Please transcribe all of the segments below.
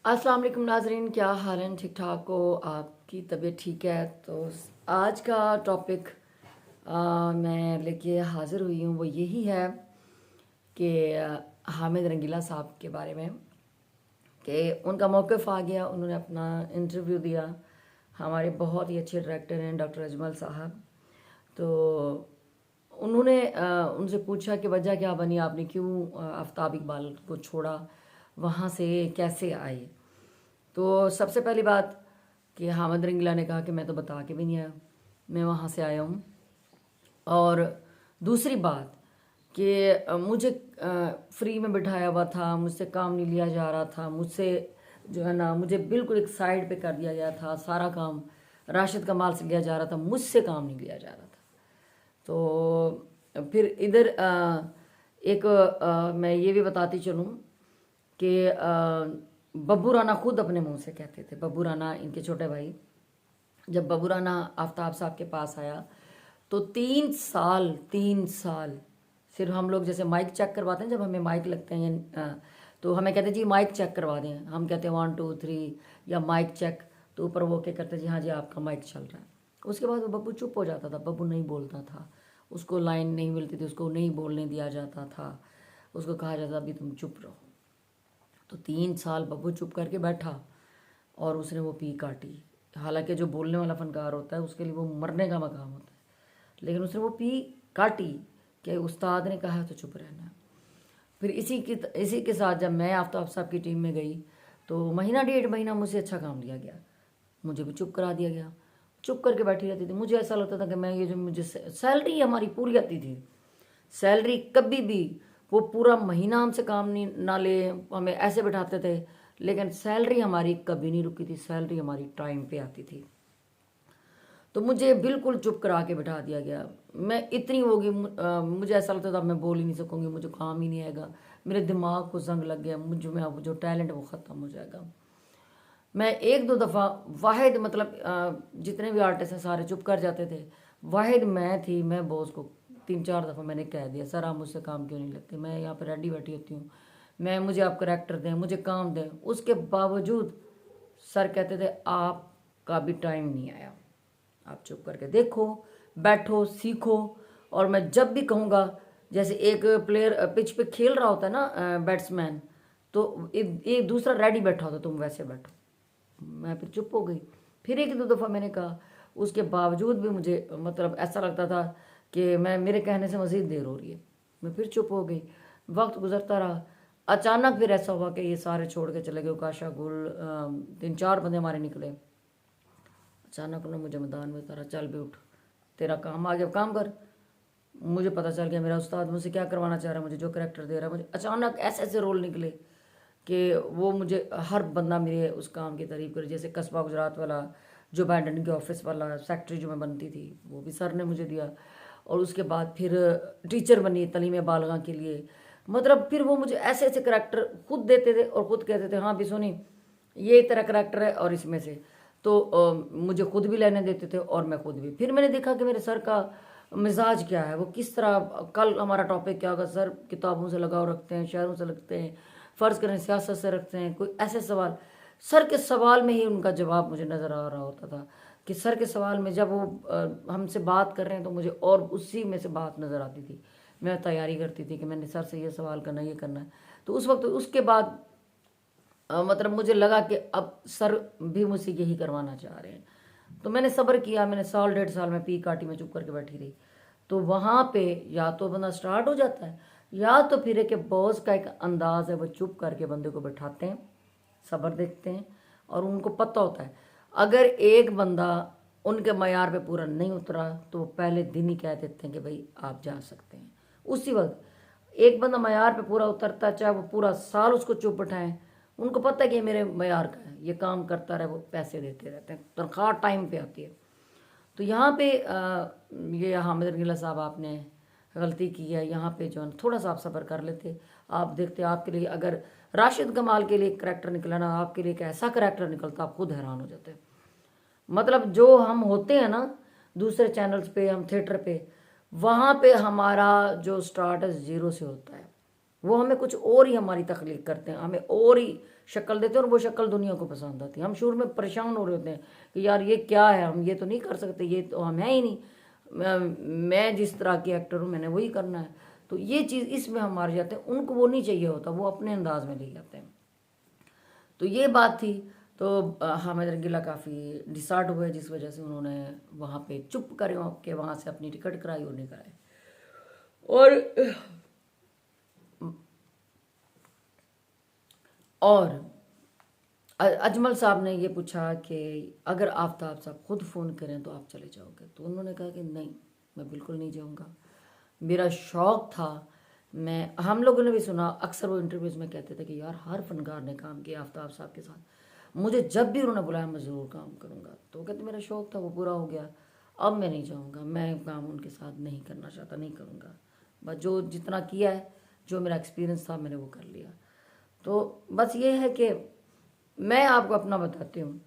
अस्सलाम वालेकुम नाजरीन, क्या हाल है? ठीक ठाक हो? आपकी तबीयत ठीक है? तो आज का टॉपिक मैं लेके हाज़िर हुई हूँ, वो यही है कि हामिद रंगीला साहब के बारे में, कि उनका मौक़िफ़ आ गया, उन्होंने अपना इंटरव्यू दिया। हमारे बहुत ही अच्छे डायरेक्टर हैं डॉक्टर अजमल साहब। तो उन्होंने उनसे पूछा कि वजह क्या बनी, आपने क्यों आफ्ताब इकबाल को छोड़ा, वहाँ से कैसे आए? तो सबसे पहली बात कि हामिद रंगीला ने कहा कि मैं तो बता के भी नहीं आया, मैं वहाँ से आया हूँ। और दूसरी बात कि मुझे फ्री में बिठाया हुआ था, मुझसे काम नहीं लिया जा रहा था, मुझसे जो है ना, मुझे बिल्कुल एक साइड पे कर दिया गया था, सारा काम राशिद कमाल से लिया जा रहा था, मुझसे काम नहीं लिया जा रहा था। तो फिर इधर एक मैं ये भी बताती चलूँ कि बब्बू राना खुद अपने मुंह से कहते थे, बब्बू राना इनके छोटे भाई, जब बब्बू राना आफ्ताब साहब के पास आया तो 3 साल सिर्फ हम लोग जैसे माइक चेक करवाते हैं, जब हमें माइक लगते हैं तो हमें कहते हैं जी माइक चेक करवा दें, हम कहते हैं 1 2 3 या माइक चेक, तो ऊपर वो क्या करते हैं जी हाँ जी आपका माइक चल रहा है। उसके बाद वो बब्बू चुप हो जाता था, बब्बू नहीं बोलता था, उसको लाइन नहीं मिलती थी, उसको नहीं बोलने दिया जाता था, उसको कहा जाता अभी तुम चुप रहो। तो 3 साल बब्बू चुप करके बैठा और उसने वो पी काटी। हालांकि जो बोलने वाला फनकार होता है उसके लिए वो मरने का मकाम होता है, लेकिन उसने वो पी काटी कि उस्ताद ने कहा है तो चुप रहना है। फिर इसी के साथ जब मैं आफ्ताब साहब की टीम में गई तो महीना 1.5 महीना मुझसे अच्छा काम लिया गया, मुझे भी चुप करा दिया गया, चुप करके बैठी रहती थी। मुझे ऐसा लगता था कि मैं ये जो मुझे सैलरी हमारी पूरी आती थी, सैलरी कभी भी वो पूरा महीना हमसे काम नहीं ना ले, हमें ऐसे बैठाते थे, लेकिन सैलरी हमारी कभी नहीं रुकी थी, सैलरी हमारी टाइम पे आती थी। तो मुझे बिल्कुल चुप करा के बैठा दिया गया। मैं इतनी होगी, मुझे ऐसा लगता था मैं बोल ही नहीं सकूंगी, मुझे काम ही नहीं आएगा, मेरे दिमाग को जंग लग गया, मुझ में अब जो टैलेंट वो ख़त्म हो जाएगा। मैं 1-2 दफ़ा वाहिद मतलब जितने भी आर्टिस्ट हैं सारे चुप कर जाते थे, वाहिद मैं थी, मैं बॉस को 3-4 दफ़ा मैंने कह दिया सर आप मुझसे काम क्यों नहीं लगते, मैं यहाँ पर रेडी बैठी होती हूँ, मैं मुझे आप करेक्टर दें, मुझे काम दें। उसके बावजूद सर कहते थे आपका भी टाइम नहीं आया, आप चुप करके देखो, बैठो, सीखो। और मैं जब भी कहूँगा, जैसे एक प्लेयर पिच पे खेल रहा होता है ना बैट्समैन, तो एक दूसरा रेडी बैठा होता, तुम वैसे बैठो। मैं फिर चुप हो गई। फिर 1-2 दफ़ा मैंने कहा, उसके बावजूद भी मुझे मतलब ऐसा लगता था कि मैं मेरे कहने से मज़ीद देर हो रही है, मैं फिर चुप हो गई। वक्त गुजरता रहा, अचानक फिर ऐसा हुआ कि ये सारे छोड़ के चले गए, काशा गुल 3-4 बंदे हमारे निकले। अचानक उन्होंने मुझे मैदान में उतारा, चल भी उठ, तेरा काम आ गया, काम कर। मुझे पता चल गया मेरा उस्ताद मुझसे क्या करवाना चाह रहा है, मुझे जो करैक्टर दे रहा है। मुझे अचानक ऐसे ऐसे रोल निकले कि वो मुझे हर बंदा मेरे उस काम की तारीफ करे। जैसे कस्बा गुजरात वाला, जो बैंडन के ऑफिस वाला सेक्रेटरी जो मैं बनती थी, वो भी सर ने मुझे दिया। और उसके बाद फिर टीचर बनी तालीम बालगा के लिए। मतलब फिर वो मुझे ऐसे ऐसे करैक्टर खुद देते थे और खुद कहते थे हाँ भी सोनी ये तेरा करैक्टर है और इसमें से, तो मुझे खुद भी लेने देते थे और मैं खुद भी। फिर मैंने देखा कि मेरे सर का मिजाज क्या है, वो किस तरह, कल हमारा टॉपिक क्या होगा, सर किताबों से लगाव रखते हैं, शहरों से रखते हैं, फ़र्ज़ करें सियासत से रखते हैं, कोई ऐसे सवाल। सर के सवाल में ही उनका जवाब मुझे नज़र आ रहा होता था कि सर के सवाल में जब वो हमसे बात कर रहे हैं तो मुझे और उसी में से बात नज़र आती थी। मैं तैयारी करती थी कि मैंने सर से ये सवाल करना, ये करना है। तो उस वक्त उसके बाद मतलब मुझे लगा कि अब सर भी मुझसे यही करवाना चाह रहे हैं। तो मैंने सब्र किया, मैंने 1.5 साल में पी काटी में चुप करके बैठी रही। तो वहाँ पे या तो बंदा स्टार्ट हो जाता है, या तो फिर एक बॉस का एक अंदाज है, वो चुप करके बंदे को बैठाते हैं, सब्र देखते हैं, और उनको पता होता है अगर एक बंदा उनके मयार पे पूरा नहीं उतरा तो वो पहले दिन ही कह देते हैं कि भाई आप जा सकते हैं। उसी वक्त एक बंदा मयार पे पूरा उतरता है, चाहे वो पूरा साल उसको चुप बैठाएं, उनको पता है कि ये मेरे मयार का है, ये काम करता रहे, वो पैसे देते रहते हैं, तनख्वाह टाइम पे आती है। तो यहाँ पे ये हामिद रंगीला साहब आपने गलती की है। यहाँ पे जो है थोड़ा सा आप सब्र कर लेते, आप देखते आपके लिए अगर राशिद कमाल के लिए करेक्टर निकला ना, आपके लिए एक ऐसा करेक्टर निकलता आप खुद हैरान हो जाते। मतलब जो हम होते हैं ना दूसरे चैनल्स पे, हम थिएटर पे, वहाँ पे हमारा जो स्टार्ट है 0 से होता है, वो हमें कुछ और ही हमारी तख्लीक करते हैं, हमें और ही शक्ल देते हैं और वो शक्ल दुनिया को पसंद आती है। हम शुरू में परेशान हो रहे होते हैं कि यार ये क्या है, हम ये तो नहीं कर सकते, ये तो हम है ही नहीं, मैं जिस तरह की एक्टर हूँ मैंने वही करना है। तो ये चीज़ इसमें हम मार जाते हैं। उनको वो नहीं चाहिए होता, वो अपने अंदाज में ले जाते हैं। तो ये बात थी। तो हामिद रंगीला काफ़ी डिसहार्ट हुए, जिस वजह से उन्होंने वहाँ पे चुप करे के वहाँ से अपनी टिकट कराई और नहीं कराई। और अजमल साहब ने ये पूछा कि अगर आफ्ताब साहब खुद फ़ोन करें तो आप चले जाओगे? तो उन्होंने कहा कि नहीं, मैं बिल्कुल नहीं जाऊँगा, मेरा शौक़ था। हम लोगों ने भी सुना, अक्सर वो इंटरव्यूज़ में कहते थे कि यार हर फनकार ने काम किया आफ्ताब साहब के साथ, मुझे जब भी उन्होंने बुलाया मैं ज़रूर काम करूँगा। तो कहते मेरा शौक़ था, वो पूरा हो गया, अब मैं नहीं जाऊँगा, मैं काम उनके साथ नहीं करना चाहता, नहीं करूँगा। बस जो जितना किया है, जो मेरा एक्सपीरियंस था मैंने वो कर लिया। तो बस ये है कि मैं आपको अपना बताती हूँ,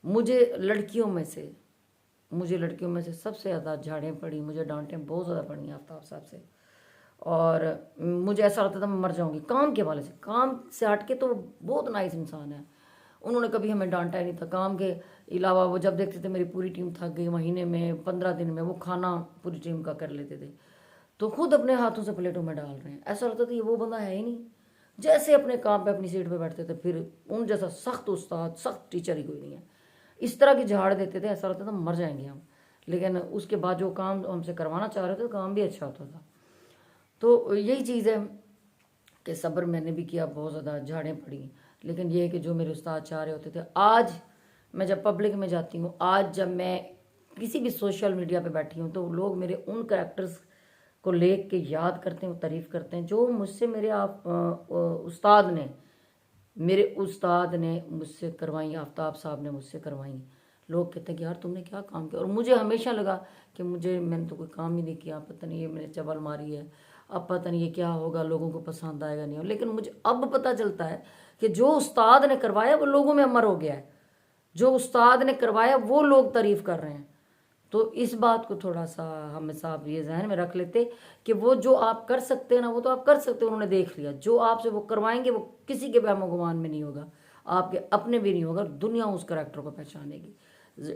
मुझे लड़कियों में से सबसे ज़्यादा झाड़ें पड़ी, मुझे डांटें बहुत ज़्यादा पड़ी आफ्ताब साहब से। और मुझे ऐसा लगता था मैं मर जाऊंगी काम के वाले से। काम से हट के तो बहुत नाइस इंसान है, उन्होंने कभी हमें डांटा ही नहीं था। काम के अलावा वो जब देखते थे मेरी पूरी टीम थक गई, महीने में 15 दिन में वो खाना पूरी टीम का कर लेते थे, तो खुद अपने हाथों से प्लेटों में डाल रहे हैं। ऐसा लगता था ये वो बंदा है ही नहीं। जैसे अपने काम पे अपनी सीट पे बैठते थे, फिर उन जैसा सख्त उस्ताद, सख्त टीचर ही कोई नहीं है। इस तरह की झाड़ देते थे, ऐसा लगता था मर जाएंगे हम। लेकिन उसके बाद जो काम हमसे करवाना चाह रहे थे, काम भी अच्छा होता था। तो यही चीज़ है कि सब्र मैंने भी किया, बहुत ज़्यादा झाड़ें पड़ी, लेकिन ये है कि जो मेरे उस्ताद चाह रहे होते थे। आज मैं जब पब्लिक में जाती हूँ, आज जब मैं किसी भी सोशल मीडिया पे बैठी हूँ, तो लोग मेरे उन कैरेक्टर्स को लेख के याद करते हैं, तारीफ़ करते हैं जो मुझसे मेरे उस्ताद ने मुझसे करवाई, आफ्ताब साहब ने मुझसे करवाई। लोग कहते हैं कि यार तुमने क्या काम किया। और मुझे हमेशा लगा कि मैंने तो कोई काम ही नहीं किया, पता नहीं ये मैंने चबल मारी है, अब पता नहीं ये क्या होगा, लोगों को पसंद आएगा नहीं। लेकिन मुझे अब पता चलता है कि जो उस्ताद ने करवाया वो लोगों में अमर हो गया है, जो उस्ताद ने करवाया वो लोग तारीफ़ कर रहे हैं। तो इस बात को थोड़ा सा हमेशा आप ये जहन में रख लेते कि वो जो आप कर सकते हैं ना, वो तो आप कर सकते हैं, उन्होंने देख लिया। जो आपसे वो करवाएंगे वो किसी के वहमो गुमान में नहीं होगा, आपके अपने भी नहीं होगा, दुनिया उस करैक्टर को पहचानेगी।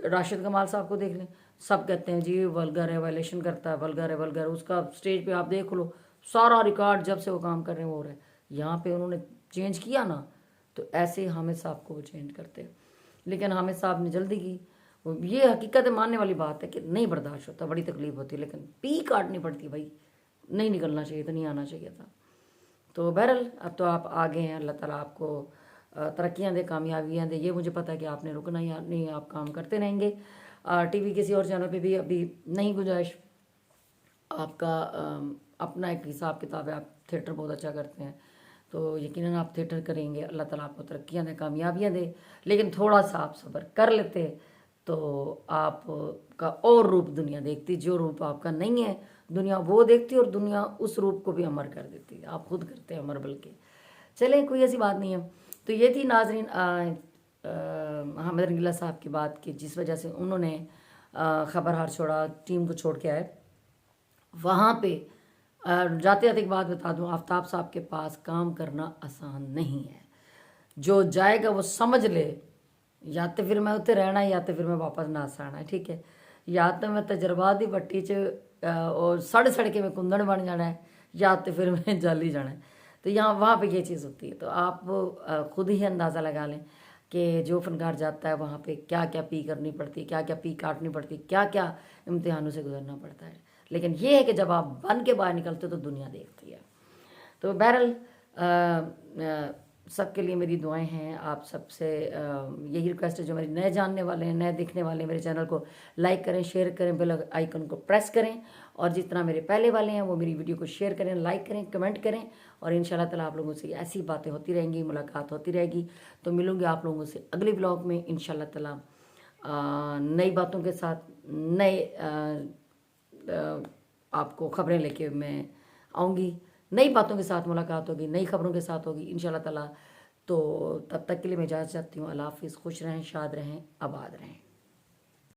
राशिद कमाल साहब को देख लें, सब कहते हैं जी वल्गर है, वायलेशन करता है, वल्गर है, वल्गर। उसका स्टेज पे आप देख लो, सारा रिकॉर्ड जब से वो काम कर रहे हैं वो हो रहा है। यहाँ पे उन्होंने चेंज किया ना, तो ऐसे हामिद साहब को वो चेंज करते हैं। लेकिन हामिद साहब ने जल्दी की। ये हकीकत मानने वाली बात है कि नहीं बर्दाश्त होता, बड़ी तकलीफ होती है, लेकिन पी काटनी पड़ती भाई, नहीं निकलना चाहिए था, नहीं आना चाहिए था। तो बहरहाल अब तो आप आगे हैं, अल्लाह ताला आपको तरक्कियाँ दे, कामयाबियाँ दे। ये मुझे पता है कि आपने रुकना ही नहीं, आप काम करते रहेंगे। टीवी किसी और चैनल पे भी अभी नहीं गुंजाइश, आपका अपना एक हिसाब किताब है, आप थिएटर बहुत अच्छा करते हैं, तो यकीनन आप थिएटर करेंगे, अल्लाह ताला आपको तरक्कियाँ दे, कामयाबियाँ दे। लेकिन थोड़ा सा आप सब्र कर लेते तो आपका और रूप दुनिया देखती। जो रूप आपका नहीं है दुनिया वो देखती, और दुनिया उस रूप को भी अमर कर देती। आप खुद करते हैं अमर, बल्कि चले कोई ऐसी बात नहीं है। तो ये थी नाजरीन हामिद रंगीला साहब की बात की, जिस वजह से उन्होंने खबरहार छोड़ा, टीम को छोड़ के आए। वहाँ पे जाते जाते एक बात बता दूँ, आफ्ताब साहब के पास काम करना आसान नहीं है। जो जाएगा वो समझ ले, या तो फिर मैं उत्ते रहना है, या तो फिर मैं वापस ना आना है, ठीक है। या तो मैं तजर्बात की भट्टी च और सड़ सड़ के मैं कुंदन बन जाना है, या तो फिर मैं जाली जाना है। तो यहाँ वहाँ पे ये चीज़ होती है। तो आप खुद ही अंदाज़ा लगा लें कि जो फनकार जाता है वहाँ पे क्या क्या पी करनी पड़ती है, क्या क्या पी काटनी पड़ती है, क्या क्या इम्तिहानों से गुजरना पड़ता है। लेकिन ये है कि जब आप बन के बाहर निकलते तो दुनिया देखती है। तो बहरहाल सबके लिए मेरी दुआएं हैं। आप सबसे यही रिक्वेस्ट है, जो मेरे नए जानने वाले हैं, नए देखने वाले हैं, मेरे चैनल को लाइक करें, शेयर करें, बेल आइकन को प्रेस करें, और जितना मेरे पहले वाले हैं वो मेरी वीडियो को शेयर करें, लाइक करें, कमेंट करें। और इंशाल्लाह ताला आप लोगों से ऐसी बातें होती रहेंगी, मुलाकात होती रहेगी। तो मिलूंगी आप लोगों से अगले ब्लॉग में इंशाल्लाह ताला, नई बातों के साथ, नए आपको खबरें लेके मैं आऊँगी। नई बातों के साथ मुलाकात होगी, नई खबरों के साथ होगी इंशाल्लाह ताला। तो तब तक के लिए मैं इजाज़त चाहती हूँ। अल्लाह हाफिज़, खुश रहें, शाद रहें, आबाद रहें।